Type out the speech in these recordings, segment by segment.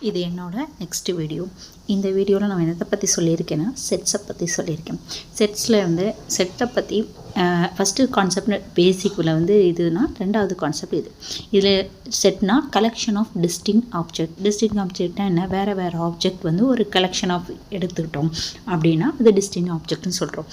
இது என்னோட next video. இந்த வீடியோவில் நான் என்னத்தை பற்றி சொல்லியிருக்கேன்னா செட்ஸை பற்றி சொல்லியிருக்கேன். செட்ஸில் வந்து செட்டை பற்றி ஃபஸ்ட்டு கான்செப்ட் பேசிக்கில் வந்து இதுனா, ரெண்டாவது கான்செப்ட் இதில் செட்னா கலெக்ஷன் ஆஃப் டிஸ்டிங் ஆப்ஜெக்ட். டிஸ்டிங் ஆப்ஜெக்ட்னா என்ன? வேறு வேறு ஆப்ஜெக்ட் வந்து ஒரு கலெக்ஷன் ஆஃப் எடுத்துக்கிட்டோம் அப்படின்னா அது டிஸ்டிங் ஆப்ஜெக்ட்னு சொல்கிறோம்.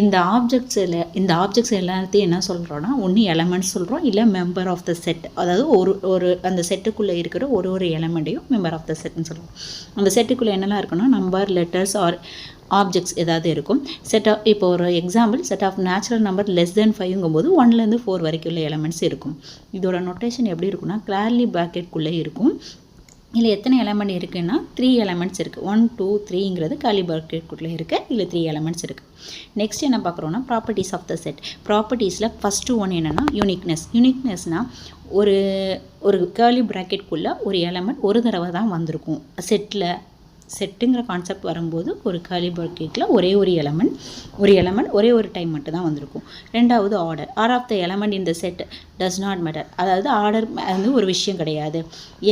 இந்த ஆப்ஜெக்ட்ஸ் எல்லாத்தையும் என்ன சொல்கிறோன்னா, ஒன்று எலமெண்ட்ஸ் சொல்கிறோம், இல்லை மெம்பர் ஆஃப் த செட். அதாவது ஒரு அந்த செட்டுக்குள்ளே இருக்கிற ஒரு எலமெண்ட்டையும் மெம்பர் ஆஃப் த செட்னு சொல்லுவோம். அந்த செட்டுக்குள்ளே என்னெல்லாம் இருக்குன்னா, நம்பர், லெட்டர்ஸ் ஆர் ஆப்ஜெக்ட்ஸ் ஏதாவது இருக்கும். இப்போ ஒரு example, set of natural number less than 5ங்கும்போது 1லேருந்து 4 வரைக்கும் உள்ள எலமெண்ட்ஸ் இருக்கும். இதோட நொட்டேஷன் எப்படி இருக்குன்னா, கிளார்லி ப்ராக்கெட்குள்ளே இருக்கும். இதில் எத்தனை எலமெண்ட் இருக்குன்னா 3 எலமெண்ட்ஸ் இருக்குது. 1 2 3ங்கிறது காலி ப்ராக்கெட்குள்ளே இருக்குது. இதில் 3 எலமெண்ட்ஸ் இருக்குது. நெக்ஸ்ட் என்ன பார்க்குறோன்னா, ப்ராப்பர்ட்டிஸ் ஆஃப் த செட். ப்ராப்பர்ட்டிஸில் ஃபஸ்ட்டு ஒன் என்னென்னா யூனிக்னஸ். யூனிக்னஸ்னால் ஒரு கேர்லி ப்ராக்கெட்குள்ளே ஒரு எலமெண்ட் ஒரு தடவை தான் வந்திருக்கும். செட்டுங்கிற கான்செப்ட் வரும்போது ஒரு காலி ப்ராக்கெட்டில் ஒரே ஒரு எலமெண்ட் ஒரே ஒரு டைம் மட்டும் தான் வந்திருக்கும். ரெண்டாவது ஆர்டர் ஆஃப் த எலமெண்ட் இந்த செட் டஸ் நாட் மேட்டர். அதாவது ஆர்டர் வந்து ஒரு விஷயம் கிடையாது.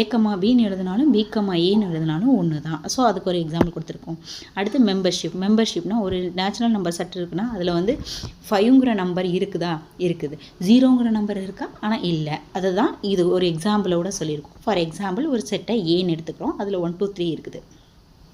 ஏக்கமா பின்னு எழுதினாலும் பிகமா ஏன்னு எழுதினாலும் ஒன்று தான். ஸோ அதுக்கு ஒரு எக்ஸாம்பிள் கொடுத்துருக்கோம். அடுத்து மெம்பர்ஷிப்னால் ஒரு நேச்சுரல் நம்பர் செட் இருக்குன்னா அதில் வந்து 5ங்கிற நம்பர் இருக்குது, 0ங்கிற நம்பர் இருக்கா, ஆனால் இல்லை. அதுதான் இது ஒரு எக்ஸாம்பிளோட சொல்லியிருக்கோம். ஃபார் எக்ஸாம்பிள் ஒரு செட்டை ஏன்னு எடுத்துக்கிறோம். அதில் 1 2 3 இருக்குது.